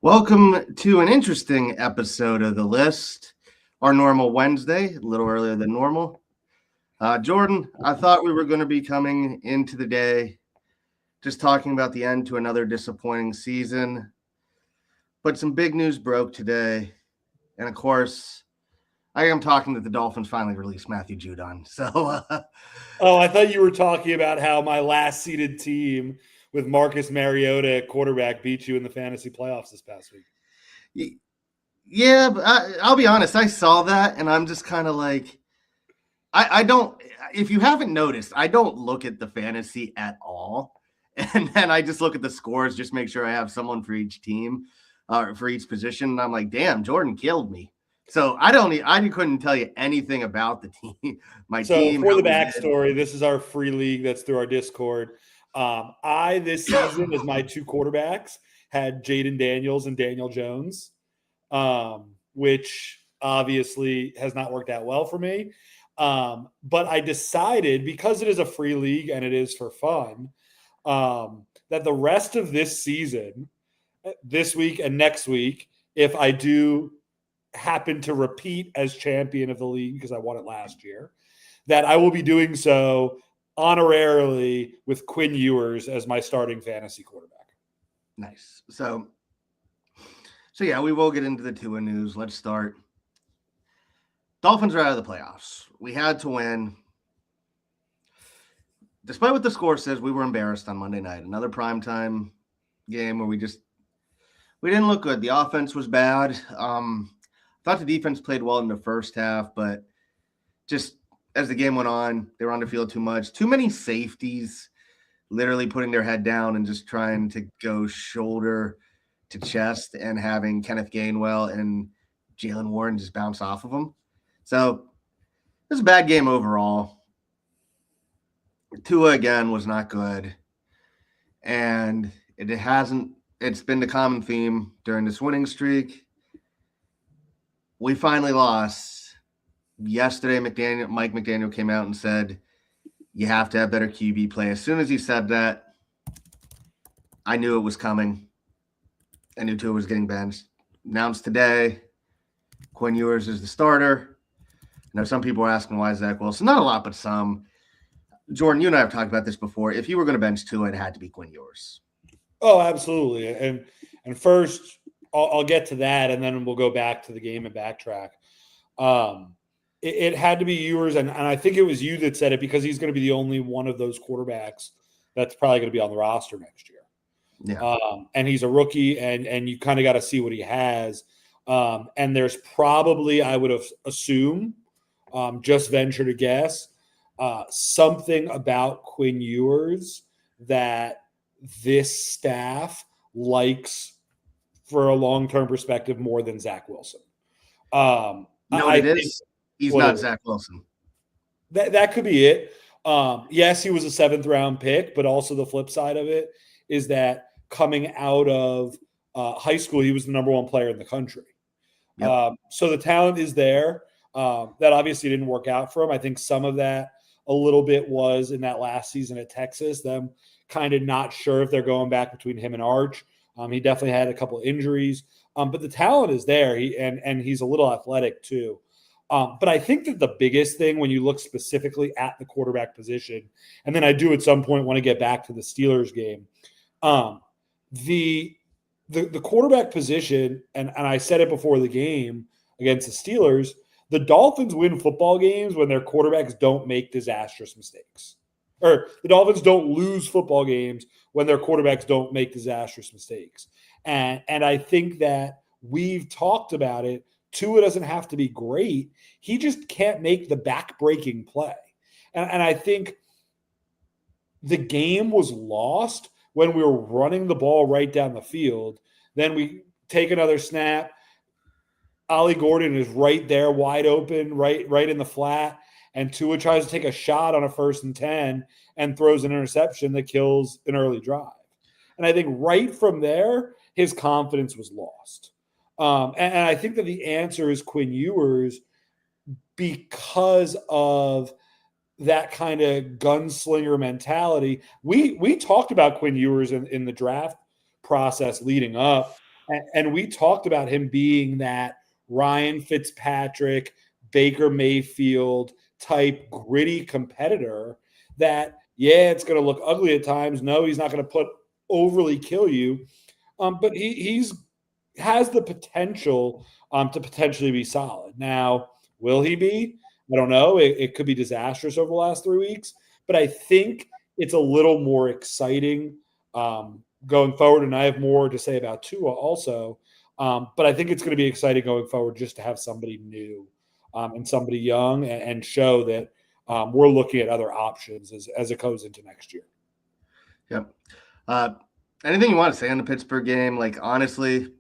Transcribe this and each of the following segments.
Welcome to an interesting episode of The List. Our normal Wednesday, a little earlier than normal. Jordan, I thought we were going to be coming into the day just talking about the end to another disappointing season. But some big news broke today. And of course, I am talking that the Dolphins finally released Matthew Judon. Oh, I thought you were talking about how my last seeded team with Marcus Mariota at quarterback beat you in the fantasy playoffs this past week. Yeah, but I'll be honest. I saw that and I'm just kind of like, I don't, if you haven't noticed, I don't look at the fantasy at all. And then I just look at the scores, just make sure I have someone for each team, for each position. And I'm like, damn, Jordan killed me. So I couldn't tell you anything about the team, my So team. for How the we did. backstory, this is our free league that's through our Discord. I this season as my two quarterbacks had Jaden Daniels and Daniel Jones, which obviously has not worked out well for me. But I decided, because it is a free league and it is for fun, that the rest of this season, this week and next week, if I do happen to repeat as champion of the league because I won it last year, that I will be doing so honorarily with Quinn Ewers as my starting fantasy quarterback. Nice. So yeah, we will get into the Tua news. Let's start. Dolphins are out of the playoffs. We had to win. Despite what the score says, we were embarrassed on Monday night. Another primetime game where we didn't look good. The offense was bad. Thought the defense played well in the first half, but just as the game went on, they were on the field too much. Too many safeties literally putting their head down and just trying to go shoulder to chest and having Kenneth Gainwell and Jalen Warren just bounce off of them. So it was a bad game overall. Tua again was not good. And it's been the common theme during this winning streak. We finally lost. Yesterday, Mike McDaniel came out and said, you have to have better QB play. As soon as he said that, I knew it was coming. I knew Tua was getting benched. Announced today, Quinn Ewers is the starter. Now, some people are asking why Zach Wilson. Not a lot, but some. Jordan, you and I have talked about this before. If you were going to bench Tua, it had to be Quinn Ewers. Oh, absolutely. And first, I'll get to that, and then we'll go back to the game and backtrack. It had to be Ewers, and I think it was you that said it, because he's going to be the only one of those quarterbacks that's probably going to be on the roster next year. Yeah. And he's a rookie, and you kind of got to see what he has. And there's probably, I would have assumed, just venture to guess, something about Quinn Ewers that this staff likes for a long-term perspective more than Zach Wilson. It is. He's not Zach Wilson. That could be it. Yes, he was a 7th-round pick, but also the flip side of it is that coming out of high school, he was the number 1 player in the country. Yep. So the talent is there. That obviously didn't work out for him. I think some of that a little bit was in that last season at Texas, them kind of not sure if they're going back between him and Arch. He definitely had a couple of injuries, but the talent is there. And he's a little athletic too. But I think that the biggest thing when you look specifically at the quarterback position, and then I do at some point want to get back to the Steelers game, the quarterback position, and I said it before the game against the Steelers, the Dolphins win football games when their quarterbacks don't make disastrous mistakes. Or the Dolphins don't lose football games when their quarterbacks don't make disastrous mistakes. And I think that we've talked about it. Tua doesn't have to be great. He just can't make the back-breaking play. And I think the game was lost when we were running the ball right down the field. Then we take another snap. Ollie Gordon is right there, wide open, right in the flat. And Tua tries to take a shot on a 1st and 10 and throws an interception that kills an early drive. And I think right from there, his confidence was lost. And I think that the answer is Quinn Ewers, because of that kind of gunslinger mentality. We talked about Quinn Ewers in the draft process leading up. And we talked about him being that Ryan Fitzpatrick, Baker Mayfield type gritty competitor that, yeah, it's going to look ugly at times. No, he's not going to overly kill you. But he's has the potential to potentially be solid. Now, will he be? I don't know. It could be disastrous over the last 3 weeks, but I think it's a little more exciting going forward. And I have more to say about Tua also. But I think it's going to be exciting going forward just to have somebody new and somebody young and show that we're looking at other options as it goes into next year. Yep. Anything you want to say on the Pittsburgh game? Like, honestly,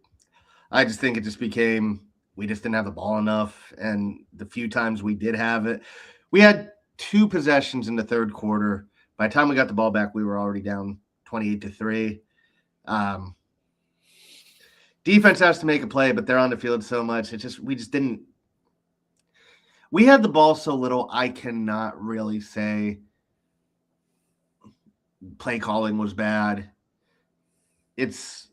I just think it just became we just didn't have the ball enough. And the few times we did have it, we had 2 possessions in the third quarter. By the time we got the ball back, we were already down 28-3. Defense has to make a play, but they're on the field so much. We just didn't. We had the ball so little, I cannot really say play calling was bad. It's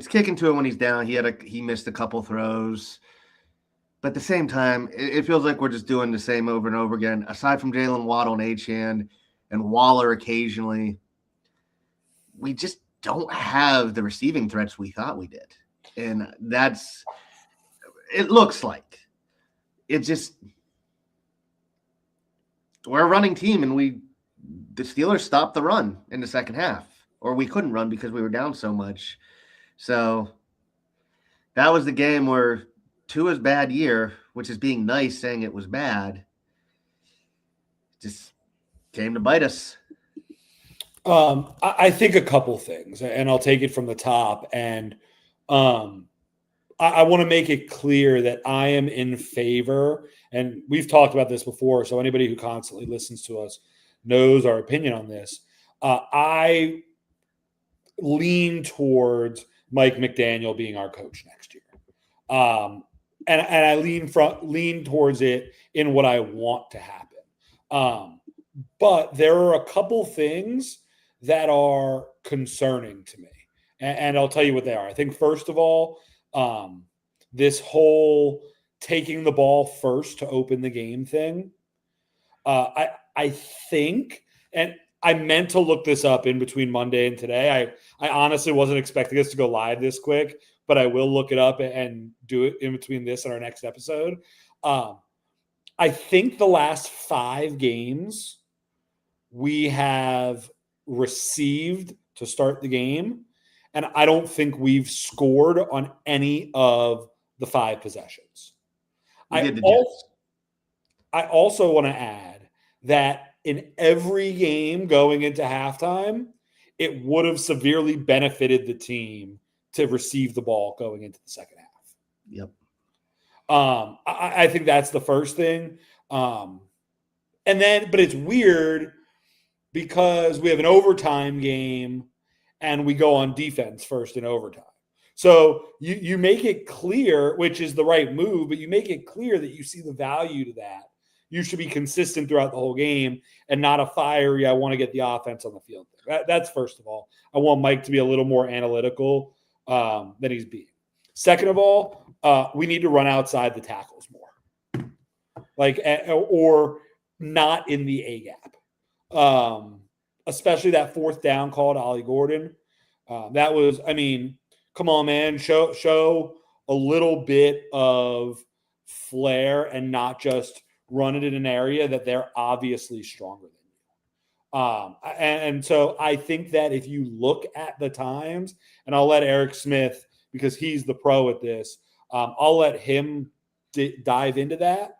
kicking to him when he's down. He missed a couple throws. But at the same time, it feels like we're just doing the same over and over again. Aside from Jalen Waddle and Achane and Waller occasionally, we just don't have the receiving threats we thought we did. And it looks like. It just we're a running team, and the Steelers stopped the run in the second half, or we couldn't run because we were down so much. So that was the game where Tua's bad year, which is being nice saying it was bad, just came to bite us. I think a couple things, and I'll take it from the top. And I want to make it clear that I am in favor, and we've talked about this before, so anybody who constantly listens to us knows our opinion on this. I lean towards Mike McDaniel being our coach next year. And I lean towards it in what I want to happen. But there are a couple things that are concerning to me. And I'll tell you what they are. I think, first of all, this whole taking the ball first to open the game thing. I think, and I meant to look this up in between Monday and today. I honestly wasn't expecting us to go live this quick, but I will look it up and do it in between this and our next episode. I think the last 5 games we have received to start the game, and I don't think we've scored on any of the 5 possessions. I also want to add that in every game going into halftime, it would have severely benefited the team to receive the ball going into the second half. Yep. I think that's the first thing. But it's weird because we have an overtime game and we go on defense first in overtime. So you make it clear, which is the right move, but you make it clear that you see the value to that. You should be consistent throughout the whole game and not a fiery, I want to get the offense on the field. That's first of all. I want Mike to be a little more analytical than he's being. Second of all, we need to run outside the tackles more. Or not in the A gap. Especially that 4th down call to Ollie Gordon. That was, come on, man. Show a little bit of flair and not just run it in an area that they're obviously stronger than you. And so I think that if you look at the times, and I'll let Eric Smith, because he's the pro at this, I'll let him dive into that.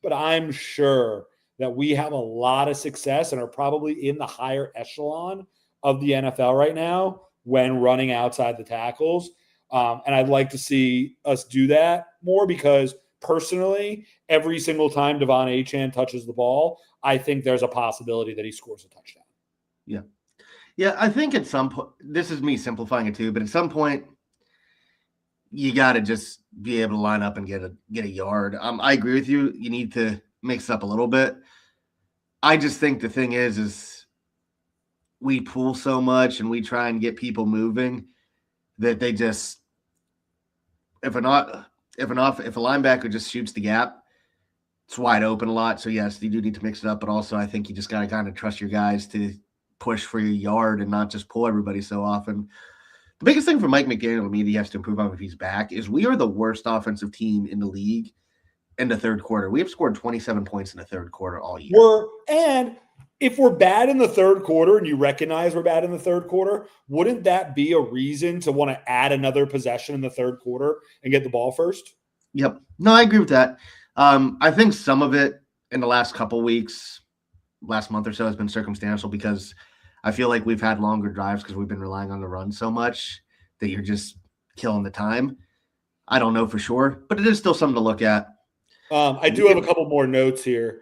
But I'm sure that we have a lot of success and are probably in the higher echelon of the NFL right now when running outside the tackles. And I'd like to see us do that more because personally, every single time Devon Achane touches the ball, I think there's a possibility that he scores a touchdown. Yeah. Yeah, I think at some point, this is me simplifying it too, but at some point, you got to just be able to line up and get a yard. I agree with you. You need to mix up a little bit. I just think the thing is we pull so much and we try and get people moving that they just if a linebacker just shoots the gap, it's wide open a lot. So yes, you do need to mix it up, but also I think you just got to kind of trust your guys to push for your yard and not just pull everybody so often. The biggest thing for Mike McDaniel to me that he has to improve on if he's back is we are the worst offensive team in the league in the third quarter. We have scored 27 points in the third quarter all year. And if we're bad in the third quarter and you recognize we're bad in the third quarter, wouldn't that be a reason to want to add another possession in the third quarter and get the ball first? Yep. No, I agree with that. I think some of it in the last couple weeks, last month or so, has been circumstantial because I feel like we've had longer drives because we've been relying on the run so much that you're just killing the time. I don't know for sure, but it is still something to look at. I do have a couple more notes here.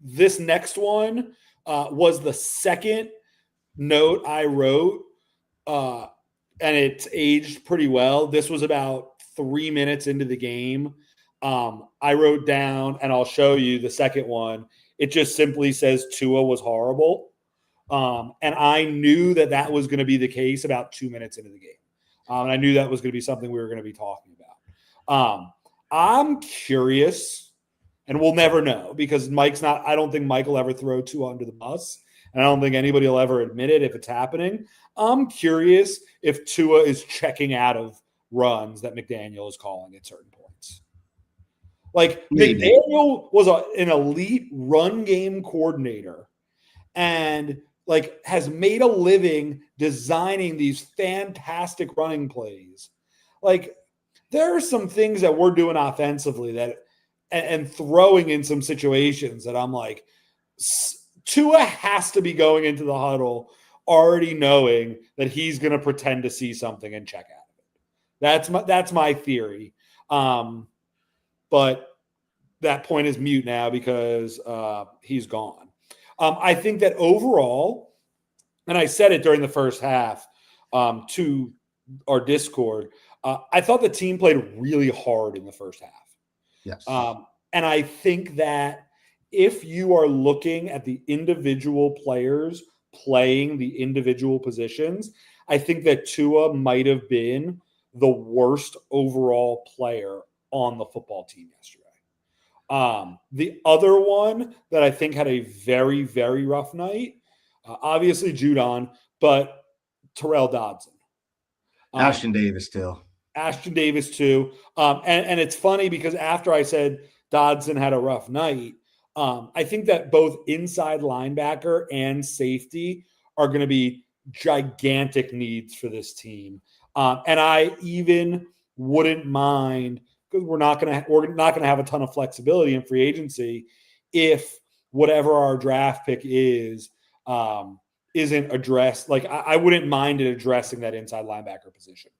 This next one was the second note I wrote, and it's aged pretty well. This was about 3 minutes into the game. I wrote down, and I'll show you the second one. It just simply says Tua was horrible. And I knew that was going to be the case about 2 minutes into the game. And I knew that was going to be something we were going to be talking about. I'm curious, and we'll never know because I don't think Mike will ever throw Tua under the bus. And I don't think anybody will ever admit it if it's happening. I'm curious if Tua is checking out of runs that McDaniel is calling at certain points. Like McDaniel was an elite run game coordinator and has made a living designing these fantastic running plays. There are some things that we're doing offensively and throwing in some situations that I'm like, Tua has to be going into the huddle already knowing that he's going to pretend to see something and check out of it. That's my theory. But that point is mute now because he's gone. I think that overall, and I said it during the first half to our Discord, I thought the team played really hard in the first half. Yes. And I think that if you are looking at the individual players playing the individual positions, I think that Tua might have been the worst overall player on the football team yesterday. The other one that I think had a very, very rough night, obviously Judon, but Terrell Dodson. Ashton Davis too. And it's funny because after I said Dodson had a rough night, I think that both inside linebacker and safety are going to be gigantic needs for this team. And I even wouldn't mind, because we're not going to have a ton of flexibility in free agency if whatever our draft pick isn't addressed. I wouldn't mind it addressing that inside linebacker position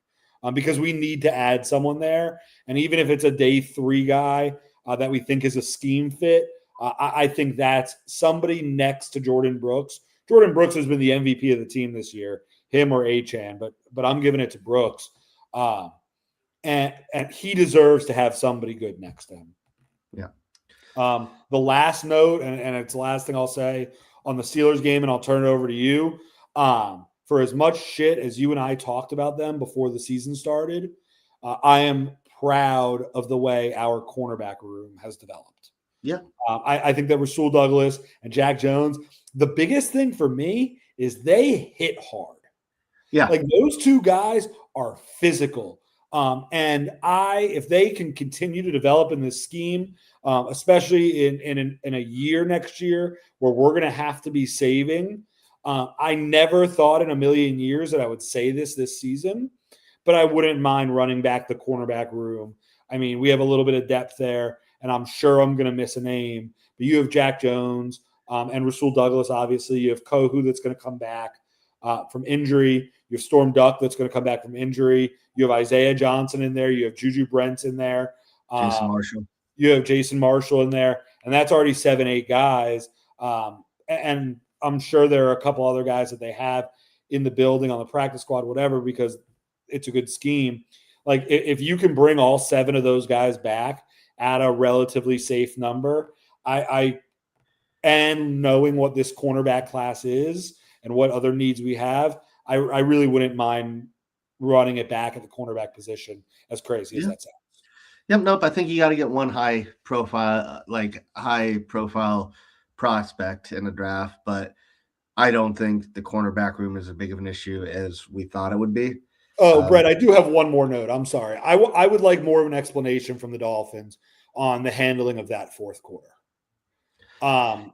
because we need to add someone there. And even if it's a day 3 guy that we think is a scheme fit, I think that's somebody next to Jordan Brooks. Jordan Brooks has been the MVP of the team this year, him or Achane, but I'm giving it to Brooks. And he deserves to have somebody good next to him. Yeah. The last note, and it's the last thing I'll say on the Steelers game, and I'll turn it over to you. For as much shit as you and I talked about them before the season started, I am proud of the way our cornerback room has developed. Yeah. I think that Rasul Douglas and Jack Jones, the biggest thing for me is they hit hard. Yeah. Those two guys are physical. And if they can continue to develop in this scheme, especially in a year next year where we're going to have to be saving, I never thought in a million years that I would say this season, but I wouldn't mind running back the cornerback room. I mean, we have a little bit of depth there, and I'm sure I'm going to miss a name, but you have Jack Jones and Rasul Douglas, obviously. You have Kohu that's going to come back from injury. You have Storm Duck that's going to come back from injury. You have Isaiah Johnson in there. You have Juju Brents in there. Jason Marshall. You have Jason Marshall in there, and that's already 7-8 guys. And I'm sure there are a couple other guys that they have in the building on the practice squad, whatever, because it's a good scheme. If you can bring all 7 of those guys back at a relatively safe number, and knowing what this cornerback class is and what other needs we have, I really wouldn't mind running it back at the cornerback position, as crazy as that sounds. Yep, nope. I think you got to get one high profile prospect in the draft, but I don't think the cornerback room is as big of an issue as we thought it would be. Oh, Brett, I do have one more note. I'm sorry. I would like more of an explanation from the Dolphins on the handling of that fourth quarter. And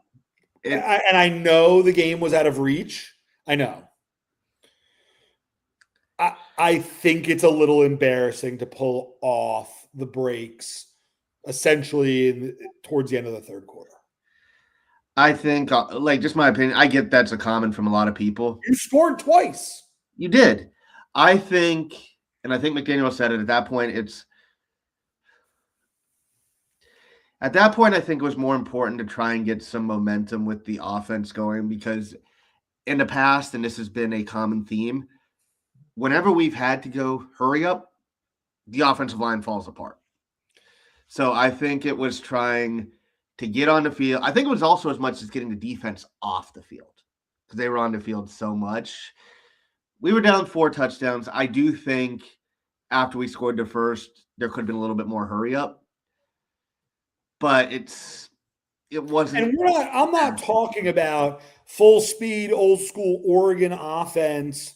I know the game was out of reach. I know. I think it's a little embarrassing to pull off the breaks essentially towards the end of the third quarter. I think, just my opinion, I get that's a comment from a lot of people. You scored twice. You did. I think McDaniel said it at that point. At that point, I think it was more important to try and get some momentum with the offense going, because in the past, and this has been a common theme, whenever we've had to go hurry up, the offensive line falls apart. So I think it was trying to get on the field. I think it was also as much as getting the defense off the field, because they were on the field so much. We were down 4 touchdowns. I do think after we scored the first, there could have been a little bit more hurry up. But it wasn't. And I'm not talking about full speed, old school Oregon offense,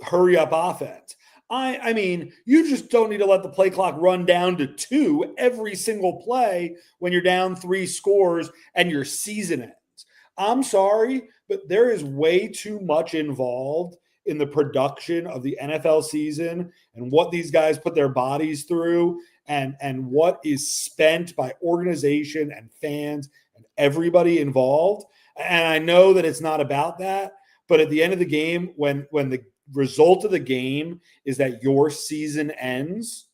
hurry up offense. I mean, you just don't need to let the play clock run down to 2 every single play when you're down 3 scores and your season ends. I'm sorry, but there is way too much involved in the production of the NFL season and what these guys put their bodies through and what is spent by organization and fans and everybody involved. And I know that it's not about that, but at the end of the game, when the result of the game is that your season ends,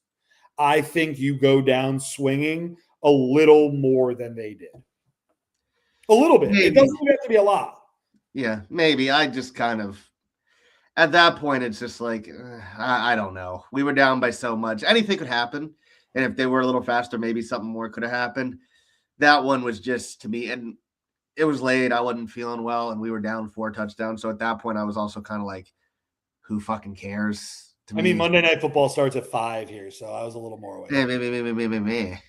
I think you go down swinging a little more than they did. A little bit. Maybe. It doesn't even have to be a lot. Yeah, maybe. I just kind of, at that point, it's just like, I don't know. We were down by so much. Anything could happen. And if they were a little faster, maybe something more could have happened. That one was just, to me, and it was late. I wasn't feeling well, and we were down 4 touchdowns. So at that point, I was also kind of like, who fucking cares? I mean, Monday Night Football starts at 5 here, so I was a little more awake.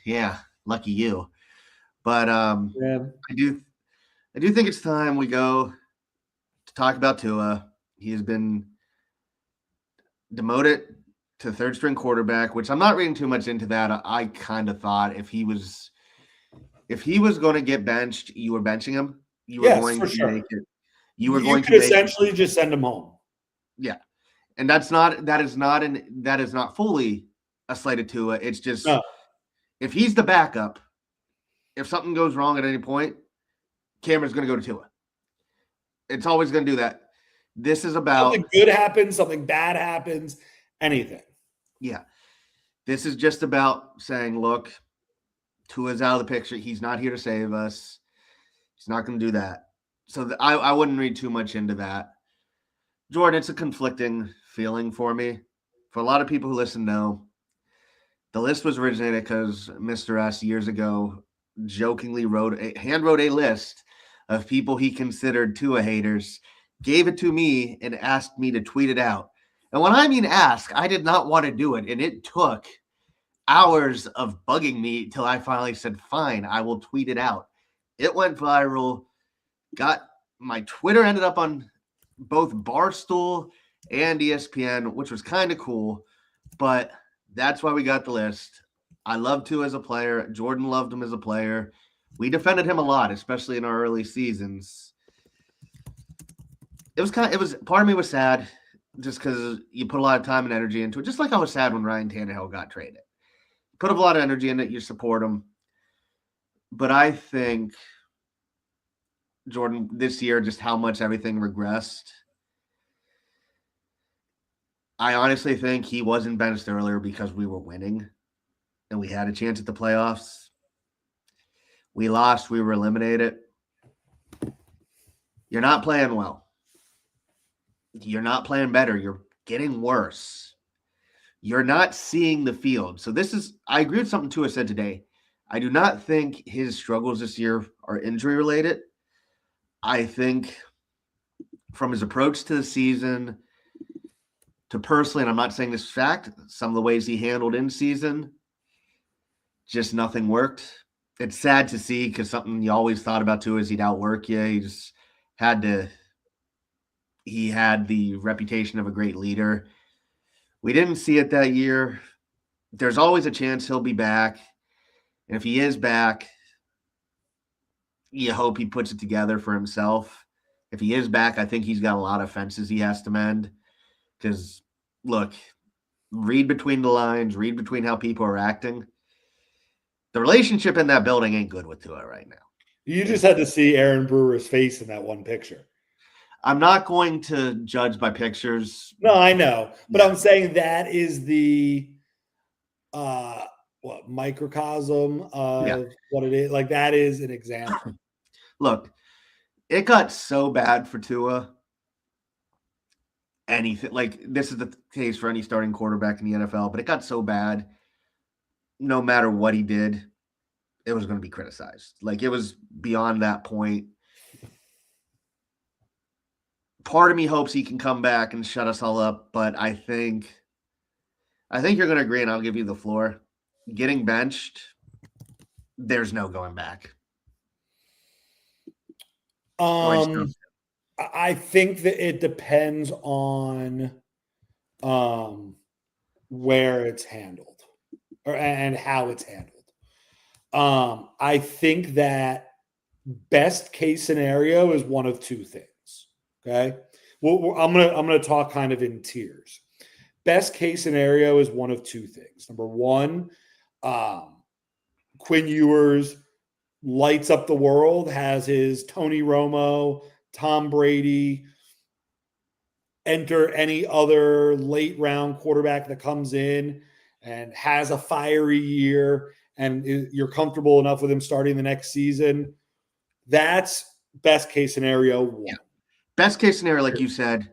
Yeah, lucky you. But yeah. I do think it's time we go to talk about Tua. He has been demoted to third-string quarterback, which I'm not reading too much into that. I kind of thought if he was going to get benched, you were benching him. You were going to make it. You were going to essentially just send him home. Yeah. And that is not fully a slate of Tua. It's just if he's the backup, if something goes wrong at any point, Cameron's going to go to Tua. It's always going to do that. This is about something good happens, something bad happens, anything. Yeah. This is just about saying, look, Tua's out of the picture. He's not here to save us. He's not going to do that. So I wouldn't read too much into that. Jordan, it's a conflicting feeling for me. For a lot of people who listen know, the list was originated because Mr. S years ago jokingly handwrote a list of people he considered Tua haters, gave it to me, and asked me to tweet it out. And when I mean ask, I did not want to do it. And it took hours of bugging me till I finally said, fine, I will tweet it out. It went viral. My Twitter ended up on both Barstool and ESPN, which was kind of cool. But that's why we got the list. I loved Tua as a player. Jordan loved him as a player. We defended him a lot, especially in our early seasons. Part of me was sad just because you put a lot of time and energy into it. Just like I was sad when Ryan Tannehill got traded. Put a lot of energy in it. You support him. But I think, Jordan, this year, just how much everything regressed. I honestly think he wasn't benched earlier because we were winning and we had a chance at the playoffs. We lost. We were eliminated. You're not playing well. You're not playing better. You're getting worse. You're not seeing the field. So I agree with something Tua said today. I do not think his struggles this year are injury related. I think from his approach to the season to personally, and I'm not saying this is fact, some of the ways he handled in season, just nothing worked. It's sad to see because something you always thought about too is he'd outwork you. He had the reputation of a great leader. We didn't see it that year. There's always a chance he'll be back. And if he is back, you hope he puts it together for himself. If he is back, I think he's got a lot of fences he has to mend. Because, look, read between the lines, read between how people are acting. The relationship in that building ain't good with Tua right now. You just had to see Aaron Brewer's face in that one picture. I'm not going to judge by pictures. No, I know. But I'm saying that is the microcosm of what it is. Like, that is an example. Look, it got so bad for Tua. Anything like this is the case for any starting quarterback in the NFL, but it got so bad. No matter what he did, it was going to be criticized. Like, it was beyond that point. Part of me hopes he can come back and shut us all up, but I think you're going to agree, and I'll give you the floor. Getting benched, there's no going back. I think that it depends on where it's handled and how it's handled. I think that best case scenario is one of two things. Okay. Well, I'm gonna talk kind of in tiers. Best case scenario is one of two things. Number one, Quinn Ewers lights up the world, has his Tony Romo, Tom Brady, enter any other late round quarterback that comes in and has a fiery year, and you're comfortable enough with him starting the next season. That's best case scenario one. Yeah. Best case scenario, like you said,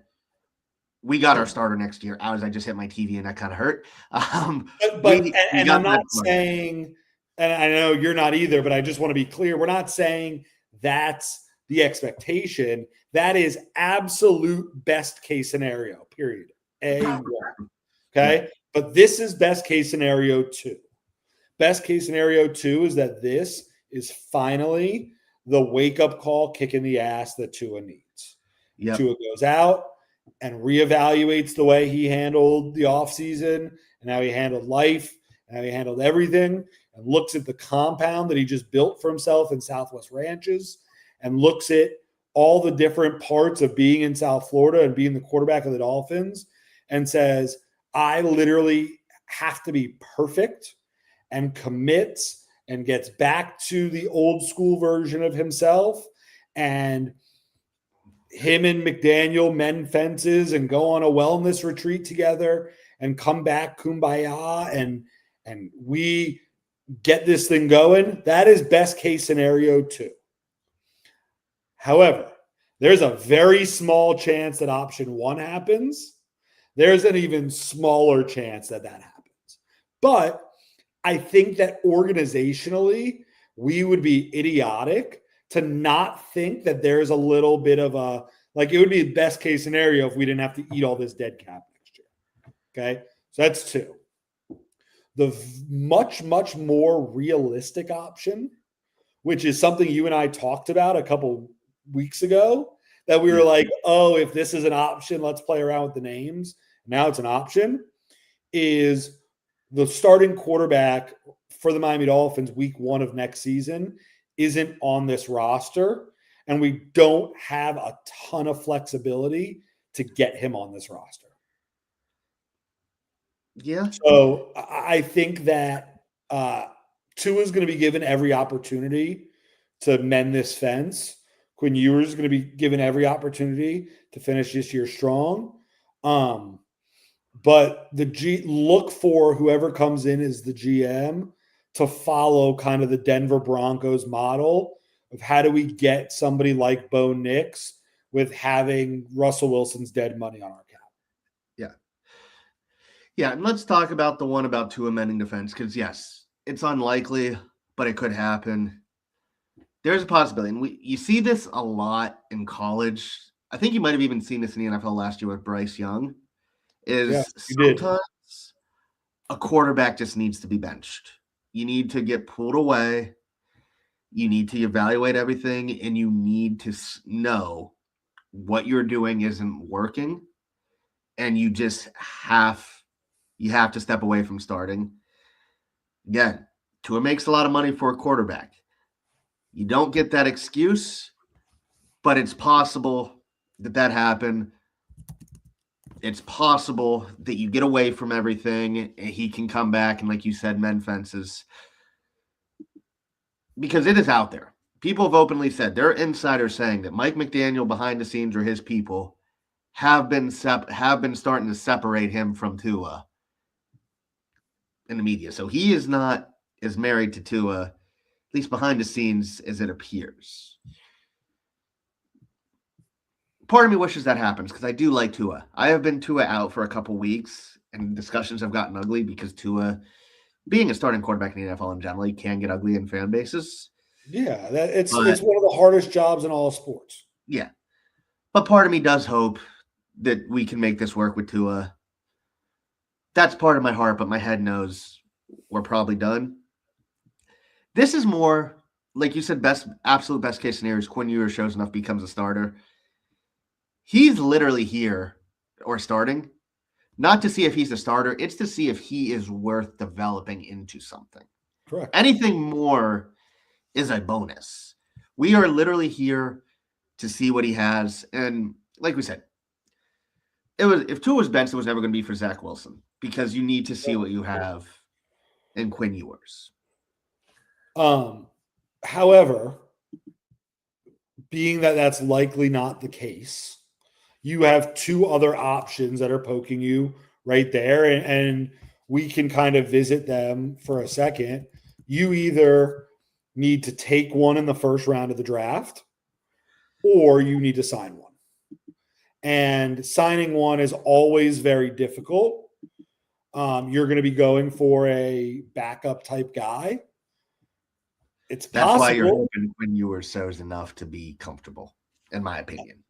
we got our starter next year. I just hit my TV and that kind of hurt. I'm not saying, and I know you're not either, but I just want to be clear. We're not saying that's the expectation. That is absolute best case scenario, period. A1. Okay. But this is best case scenario 2. Best case scenario 2 is that this is finally the wake-up call kick in the ass that Tua needs. Yep. Tua goes out and reevaluates the way he handled the offseason and how he handled life and how he handled everything, and looks at the compound that he just built for himself in Southwest Ranches, and looks at all the different parts of being in South Florida and being the quarterback of the Dolphins, and says, I literally have to be perfect, and commits and gets back to the old school version of himself. And him and McDaniel mend fences and go on a wellness retreat together and come back kumbaya, and we get this thing going. That is best case scenario 2. However, there's a very small chance that option 1 happens. There's an even smaller chance that happens. But I think that organizationally, we would be idiotic to not think that there's a little bit of a, like, it would be the best case scenario if we didn't have to eat all this dead cap next year. Okay. So that's 2. The much, much more realistic option, which is something you and I talked about a couple weeks ago, that we were like, oh, if this is an option, let's play around with the names. Now it's an option, is the starting quarterback for the Miami Dolphins week 1 of next season isn't on this roster, and we don't have a ton of flexibility to get him on this roster. Yeah. So I think that Tua is going to be given every opportunity to mend this fence. Quinn Ewers is going to be given every opportunity to finish this year strong. But look for whoever comes in as the GM to follow kind of the Denver Broncos model of how do we get somebody like Bo Nix with having Russell Wilson's dead money on our cap. Yeah. Yeah, and let's talk about the one about Tua mending defense, because, yes, it's unlikely, but it could happen. There's a possibility, and you see this a lot in college. I think you might have even seen this in the NFL last year with Bryce Young, is you did. sometimes a quarterback just needs to be benched. You need to get pulled away. You need to evaluate everything, and you need to know what you're doing isn't working, and you have to step away from starting. Again, Tua makes a lot of money for a quarterback. You don't get that excuse, but it's possible that happened. It's possible that you get away from everything and he can come back and, like you said, mend fences. Because it is out there. People have openly said, there are insiders saying that Mike McDaniel behind the scenes or his people have been starting to separate him from Tua in the media. So he is not as married to Tua, at least behind the scenes, as it appears. Part of me wishes that happens because I do like Tua. I have been Tua out for a couple weeks, and discussions have gotten ugly because Tua, being a starting quarterback in the NFL in general, can get ugly in fan bases. Yeah, it's one of the hardest jobs in all sports. Yeah. But part of me does hope that we can make this work with Tua. That's part of my heart, but my head knows we're probably done. This is more, like you said, absolute best case scenario is Quinn Ewers shows enough, becomes a starter. He's literally here or starting, not to see if he's a starter. It's to see if he is worth developing into something. Correct. Anything more is a bonus. We are literally here to see what he has. And like we said, if Tua was benched, it was never going to be for Zach Wilson because you need to see what you have in Quinn Ewers. However, being that that's likely not the case, you have two other options that are poking you right there, and we can kind of visit them for a second. You either need to take one in the first round of the draft, or you need to sign one. And signing one is always very difficult. You're going to be going for a backup type guy. It's possible. That's why you're hoping Quinn Ewers shows enough to be comfortable, in my opinion.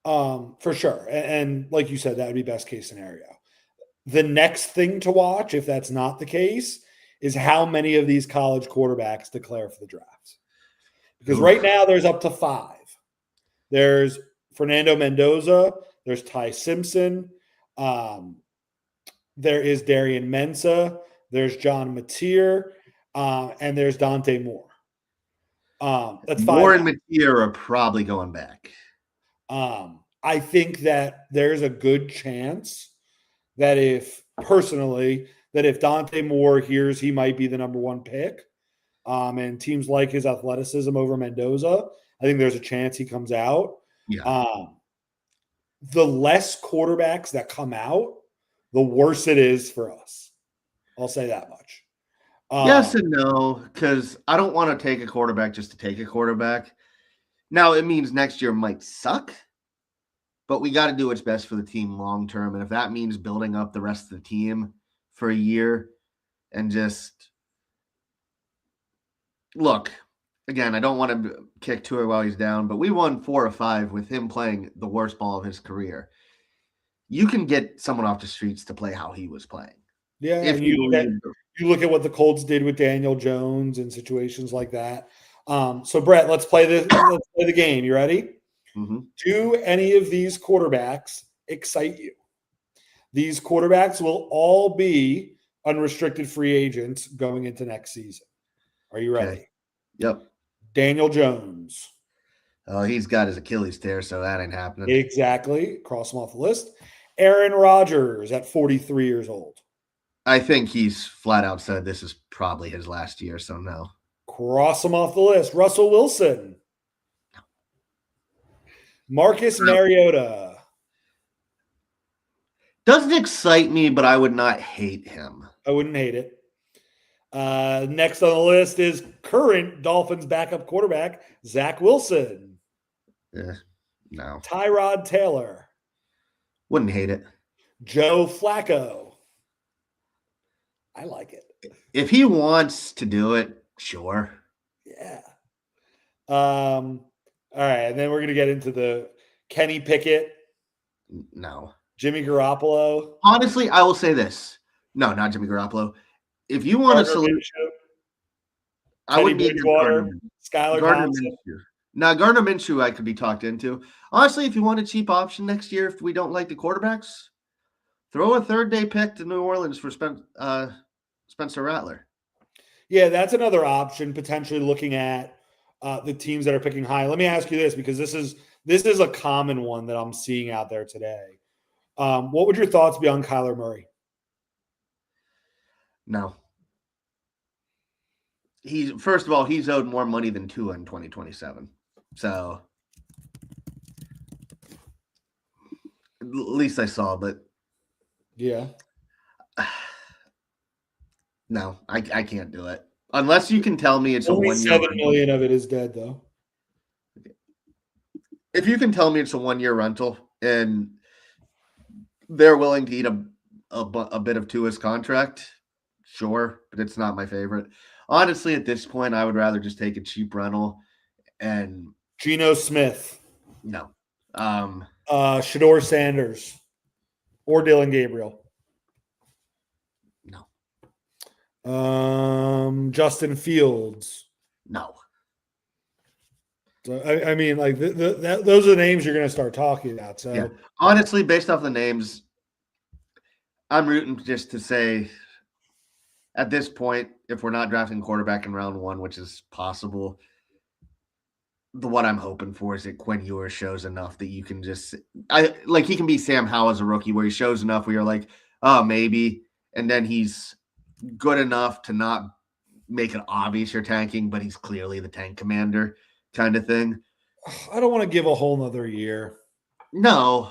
For sure. And like you said, that would be best case scenario. The next thing to watch, if that's not the case, is how many of these college quarterbacks declare for the draft. Because right now there's up to 5. There's Fernando Mendoza. There's Ty Simpson. There is Darian Mensah. There's John Mateer. And there's Dante Moore. That's 5. Moore and Mateer are probably going back. I think that there's a good chance that if Dante Moore hears he might be the number 1 pick, and teams like his athleticism over Mendoza, I think there's a chance he comes out. Yeah. The less quarterbacks that come out, the worse it is for us. I'll say that much. Yes and no, because I don't want to take a quarterback just to take a quarterback. Now, it means next year might suck, but we got to do what's best for the team long term. And if that means building up the rest of the team for a year and just look, again, I don't want to kick Tua while he's down, but we won 4 or 5 with him playing the worst ball of his career. You can get someone off the streets to play how he was playing. Yeah, if you look at what the Colts did with Daniel Jones and situations like that. So Brett, let's play the game. You ready? Mm-hmm. Do any of these quarterbacks excite you? These quarterbacks will all be unrestricted free agents going into next season. Are you ready? Okay. Yep. Daniel Jones. Oh, he's got his Achilles tear, so that ain't happening. Exactly. Cross him off the list. Aaron Rodgers at 43 years old. I think he's flat out said this is probably his last year, so no. Cross him off the list. Russell Wilson. Marcus Mariota. Doesn't excite me, but I would not hate him. I wouldn't hate it. Next on the list is current Dolphins backup quarterback, Zach Wilson. No. Tyrod Taylor. Wouldn't hate it. Joe Flacco. I like it. If he wants to do it, sure. Yeah. All right, and then we're going to get into the Kenny Pickett. No. Jimmy Garoppolo. Honestly, I will say this. No, not Jimmy Garoppolo. If you want to select, I would be against Bridgewater, Skylar Gardner Thompson. Minshew. Now, Gardner Minshew, I could be talked into. Honestly, if you want a cheap option next year, if we don't like the quarterbacks, throw a third-day pick to New Orleans for Spencer Rattler. Yeah, that's another option, potentially looking at the teams that are picking high. Let me ask you this, because this is a common one that I'm seeing out there today. What would your thoughts be on Kyler Murray? No. First of all, he's owed more money than Tua in 2027. So at least I saw, but yeah. No, I can't do it. Unless you can tell me it's only a 1 year. $7 million of it is dead, though. If you can tell me it's a 1 year rental and they're willing to eat a bit of Tua's contract, sure, but it's not my favorite. Honestly, at this point, I would rather just take a cheap rental and Geno Smith. No. Shador Sanders or Dylan Gabriel. No. Justin Fields. No. So I mean, like those are the names you're going to start talking about. So yeah. Honestly, based off the names, I'm rooting just to say, at this point, if we're not drafting quarterback in round 1, which is possible, what I'm hoping for is that Quinn Ewers shows enough that you can just he can be Sam Howell as a rookie, where he shows enough where you're like, oh, maybe, and then he's good enough to not make it obvious you're tanking, but he's clearly the tank commander kind of thing. I don't want to give a whole nother year. No,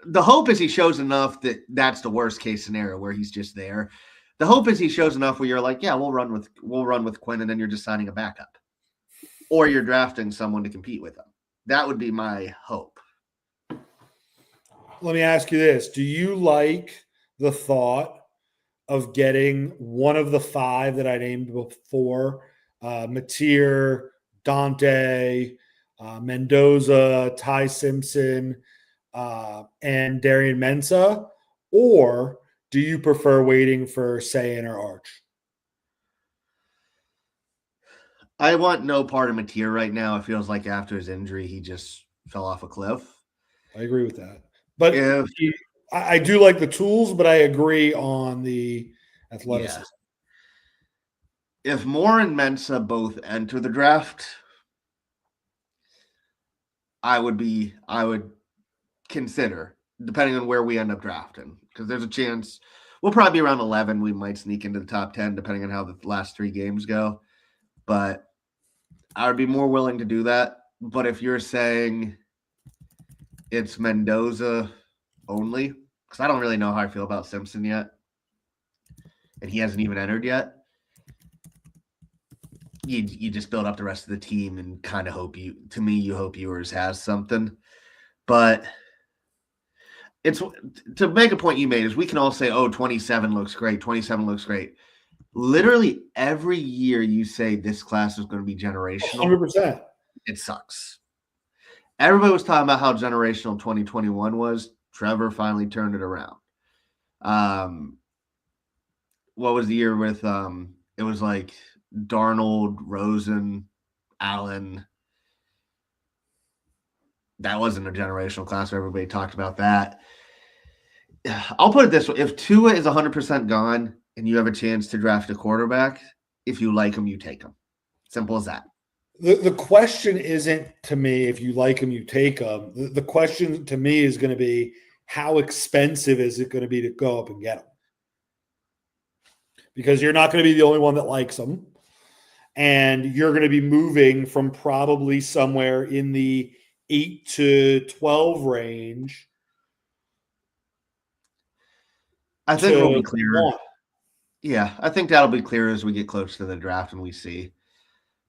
the hope is he shows enough that that's the worst case scenario where he's just there. The hope is he shows enough where you're like, yeah, we'll run with Quinn, and then you're just signing a backup, or you're drafting someone to compete with him. That would be my hope. Let me ask you this: do you like the thought of getting one of the 5 that I named before, Mateer, Dante, Mendoza, Ty Simpson, and Darian Mensah? Or do you prefer waiting for Sayin or Arch? I want no part of Mateer right now. It feels like after his injury, he just fell off a cliff. I agree with that. But I do like the tools, but I agree on the athleticism. Yeah. If Moore and Mensah both enter the draft, I would consider, depending on where we end up drafting, because there's a chance we'll probably be around 11. We might sneak into the top 10, depending on how the last 3 games go. But I would be more willing to do that. But if you're saying it's Mendoza only, because I don't really know how I feel about Simpson yet, and he hasn't even entered yet, you just build up the rest of the team and kind of hope you hope Ewers has something. But it's to make a point you made is we can all say, oh, 27 looks great. 27 looks great. Literally every year you say this class is going to be generational. 100%. It sucks. Everybody was talking about how generational 2021 was. Trevor finally turned it around. What was the year with it was like Darnold, Rosen, Allen. That wasn't a generational class where everybody talked about that. I'll put it this way. If Tua is 100% gone and you have a chance to draft a quarterback, if you like him, you take him. Simple as that. The question isn't to me if you like him, you take him. The question to me is going to be, how expensive is it going to be to go up and get him? Because you're not going to be the only one that likes him. And you're going to be moving from probably somewhere in the 8 to 12 range. I think it'll be clear. Yeah, I think that'll be clear as we get close to the draft and we see.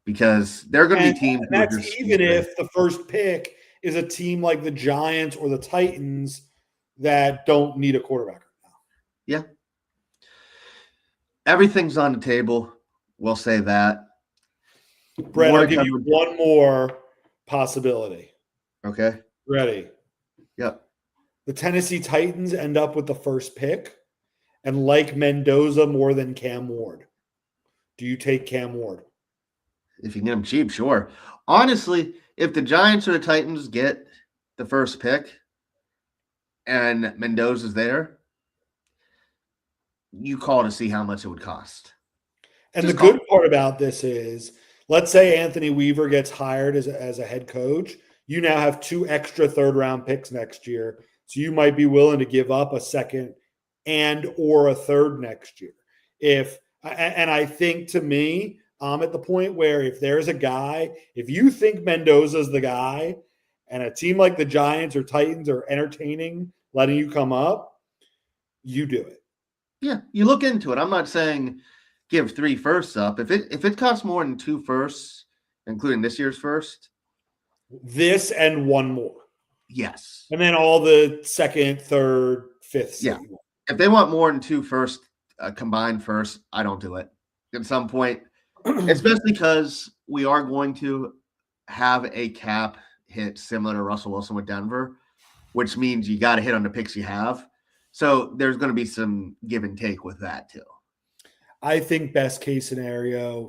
Because they're going to be teams. And that's even if the first pick is a team like the Giants or the Titans that don't need a quarterback right now. Yeah. Everything's on the table. We'll say that. Brett, I'll give you one more possibility. Okay. Ready? Yep. the Tennessee Titans end up with the first pick and like Mendoza more than Cam Ward, do you take Cam Ward? If you can get him cheap, sure. Honestly, if the Giants or the Titans get the first pick and Mendoza's there, you call to see how much it would cost. And the good part about this is, let's say Anthony Weaver gets hired as a head coach. You now have 2 extra third-round picks next year. So you might be willing to give up a second and or a third next year. And I think, to me, I'm at the point where if there's a guy, if you think Mendoza's the guy and a team like the Giants or Titans are entertaining letting you come up, you do it. Yeah, you look into it. I'm not saying give 3 firsts up. If it costs more than 2 firsts, including this year's first. This and 1 more. Yes. And then all the second, third, fifth. Yeah. If they want more than 2 first, combined first, I don't do it. At some point, especially because we are going to have a cap hit similar to Russell Wilson with Denver, which means you got to hit on the picks you have. So there's going to be some give and take with that too. I think best case scenario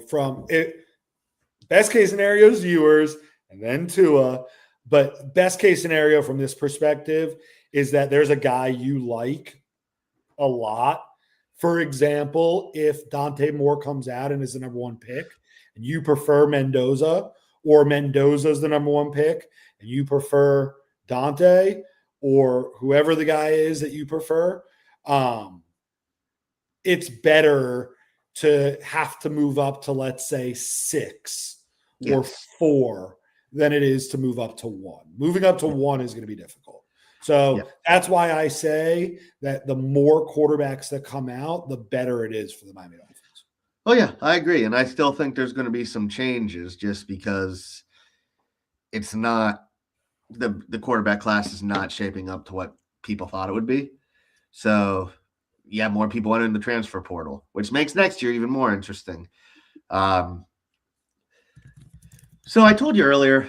is Ewers and then Tua. But best case scenario from this perspective is that there's a guy you like a lot. For example, if Dante Moore comes out and is the number 1 pick and you prefer Mendoza, or Mendoza's the number 1 pick and you prefer Dante, or whoever the guy is that you prefer, it's better to have to move up to, let's say, 6 or 4 than it is to move up to 1. Moving up to 1 is going to be difficult. So that's why I say that the more quarterbacks that come out, the better it is for the Miami Dolphins. Oh, yeah, I agree. And I still think there's going to be some changes just because it's not the quarterback class is not shaping up to what people thought it would be. So, yeah, more people entering the transfer portal, which makes next year even more interesting. So I told you earlier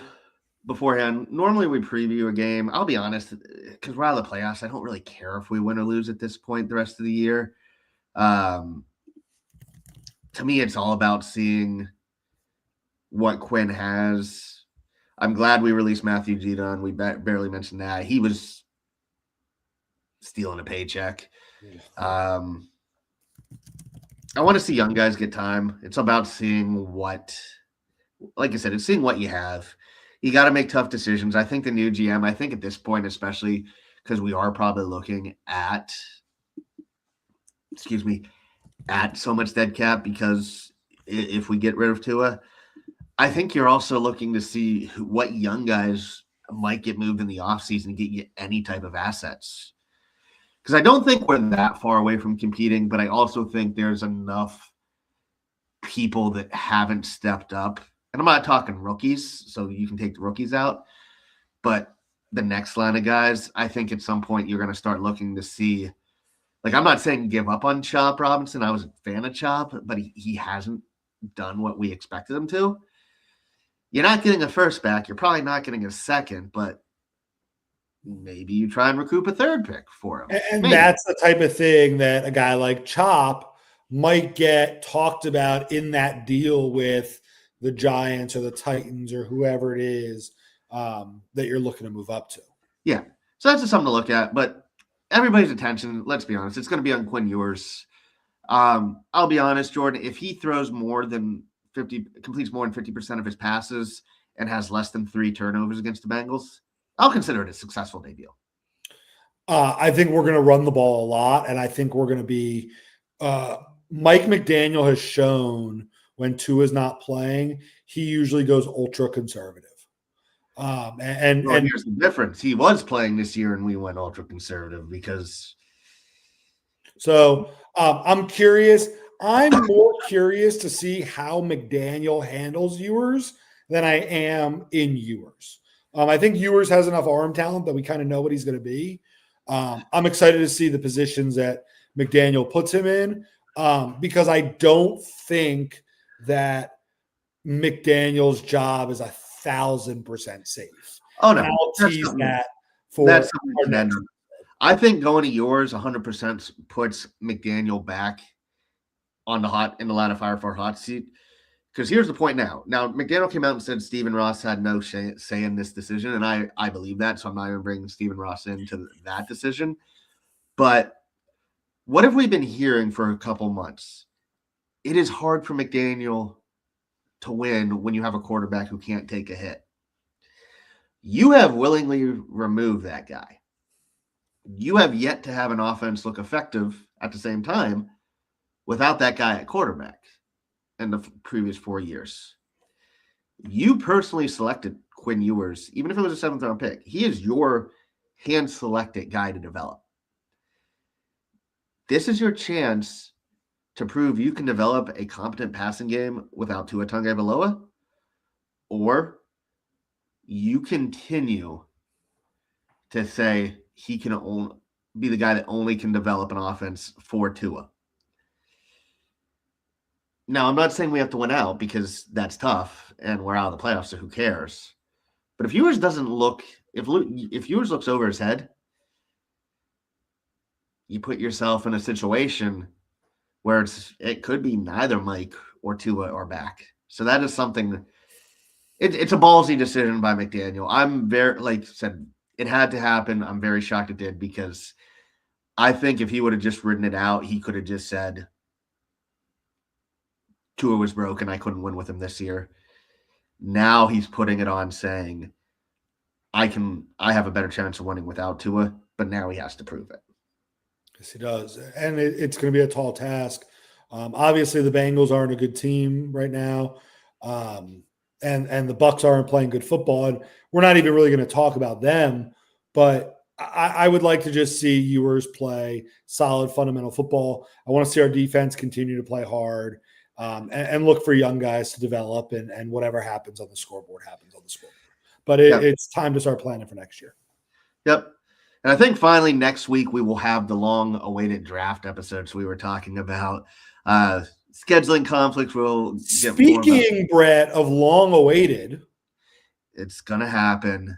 beforehand, normally we preview a game. I'll be honest, because we're out of the playoffs, I don't really care if we win or lose at this point the rest of the year. To me, it's all about seeing what Quinn has. I'm glad we released Matthew Judon. We barely mentioned that. He was stealing a paycheck. I want to see young guys get time. It's about seeing what, like I said, it's seeing what you have. You got to make tough decisions. I think the new GM, I think at this point, especially because we are probably looking at, at so much dead cap, because if we get rid of Tua, I think you're also looking to see what young guys might get moved in the offseason to get you any type of assets. Because I don't think we're that far away from competing, but I also think there's enough people that haven't stepped up. And I'm not talking rookies, so you can take the rookies out. But the next line of guys, I think at some point you're going to start looking to see. Like, I'm not saying give up on Chop Robinson. I was a fan of Chop, but he hasn't done what we expected him to. You're not getting a first back. You're probably not getting a second, but maybe you try and recoup a third pick for him. And that's the type of thing that a guy like Chop might get talked about in that deal with the Giants or the Titans or whoever it is that you're looking to move up to. Yeah. So that's just something to look at. But everybody's attention, let's be honest, it's going to be on Quinn Ewers. I'll be honest, Jordan, if he throws completes more than 50% of his passes and has less than 3 turnovers against the Bengals, I'll consider it a successful debut. I think we're going to run the ball a lot, and I think we're going to be Mike McDaniel has shown when Tua's not playing, he usually goes ultra conservative. And here's the difference. He was playing this year, and we went ultra conservative because. So I'm curious. I'm more curious to see how McDaniel handles Ewers than I am in Ewers. I think Ewers has enough arm talent that we kind of know what he's going to be. I'm excited to see the positions that McDaniel puts him in because I don't think that McDaniel's job is 1,000% safe. Oh, no. And I'll tease that for that's our next. I think going to Ewers 100% puts McDaniel back on in the line of fire for a hot seat. Because here's the point now. Now, McDaniel came out and said Stephen Ross had no say in this decision, and I believe that, so I'm not even bringing Stephen Ross into that decision. But what have we been hearing for a couple months? It is hard for McDaniel to win when you have a quarterback who can't take a hit. You have willingly removed that guy. You have yet to have an offense look effective at the same time without that guy at quarterback in the previous 4 years. You personally selected Quinn Ewers, even if it was a 7th round pick. He is your hand-selected guy to develop. This is your chance to prove you can develop a competent passing game without Tua Tagovailoa, or you continue to say he can only be the guy that only can develop an offense for Tua. Now, I'm not saying we have to win out because that's tough and we're out of the playoffs, so who cares? But if Ewers doesn't look, if Ewers looks over his head, you put yourself in a situation where it could be neither Mike or Tua or back. So that is something. It's a ballsy decision by McDaniel. I'm very, like I said, it had to happen. I'm very shocked it did because I think if he would have just ridden it out, he could have just said Tua was broken. I couldn't win with him this year. Now he's putting it on saying I have a better chance of winning without Tua, but now he has to prove it. Yes, he does. And it's going to be a tall task. Obviously, the Bengals aren't a good team right now. And the Bucs aren't playing good football. And we're not even really going to talk about them. But I would like to just see Ewers play solid fundamental football. I want to see our defense continue to play hard and look for young guys to develop. And whatever happens on the scoreboard happens on the scoreboard. But it's time to start planning for next year. Yep. And I think finally next week we will have the long-awaited draft episodes we were talking about. Scheduling conflicts will get Speaking, Brett, of long-awaited. It's going to happen.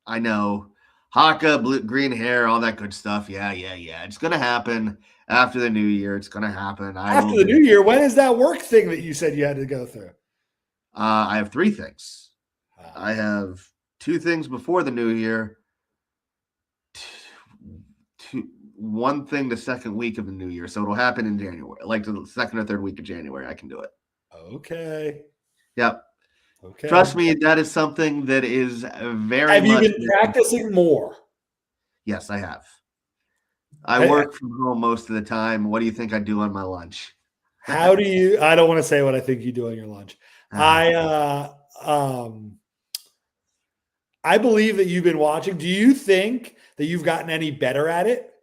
I know. Haka, blue, green hair, all that good stuff. Yeah. It's going to happen after the new year. It's going to happen. After the new year? When is that work thing that you said you had to go through? I have 3 things. I have 2 things before the new year. 1 thing the second week of the new year. So it'll happen in January, like the second or third week of January. I can do it. Okay. Yep. Okay. Trust me, that is something that is very Have much. You been practicing more? Yes, I have. I work from home most of the time. What do you think I do on my lunch? I don't want to say what I think you do on your lunch. I believe that you've been watching. Do you think that you've gotten any better at it?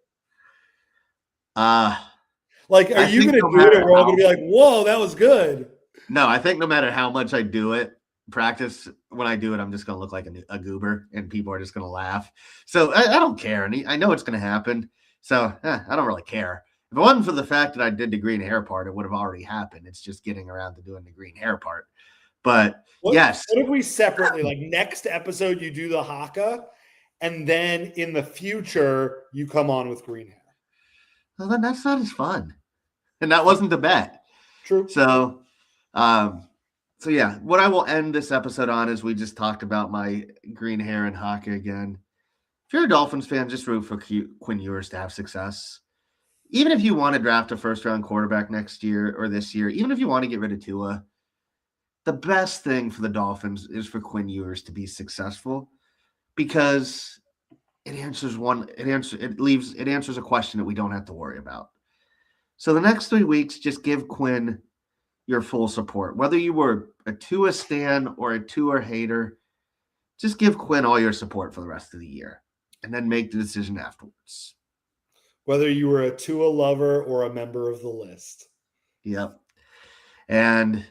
Like, are you going to do it, or we're all going to be like, "Whoa, that was good"? No, I think no matter how much I do it, practice, when I do it, I'm just going to look like a goober, and people are just going to laugh. So I don't care, and I know it's going to happen. So I don't really care. If it wasn't for the fact that I did the green hair part, it would have already happened. It's just getting around to doing the green hair part. But yes. What if we separately, like next episode, you do the haka, and then in the future, you come on with green hair? Well, then that's not as fun. And that wasn't the bet. True. So yeah, what I will end this episode on is we just talked about my green hair and haka again. If you're a Dolphins fan, just root for Quinn Ewers to have success. Even if you want to draft a first-round quarterback next year or this year, even if you want to get rid of Tua, the best thing for the Dolphins is for Quinn Ewers to be successful because it answers a question that we don't have to worry about. So the next 3 weeks, just give Quinn your full support. Whether you were a Tua stan or a Tua hater, just give Quinn all your support for the rest of the year and then make the decision afterwards. Whether you were a Tua lover or a member of the list. Yep. And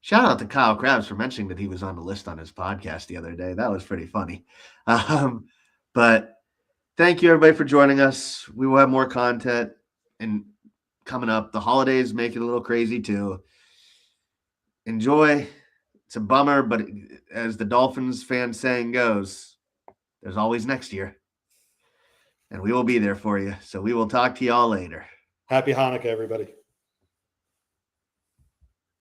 shout out to Kyle Krabs for mentioning that he was on the list on his podcast the other day. That was pretty funny. But thank you, everybody, for joining us. We will have more content and coming up. The holidays make it a little crazy, too. Enjoy. It's a bummer, but as the Dolphins fan saying goes, there's always next year. and we will be there for you. So we will talk to y'all later. Happy Hanukkah, everybody.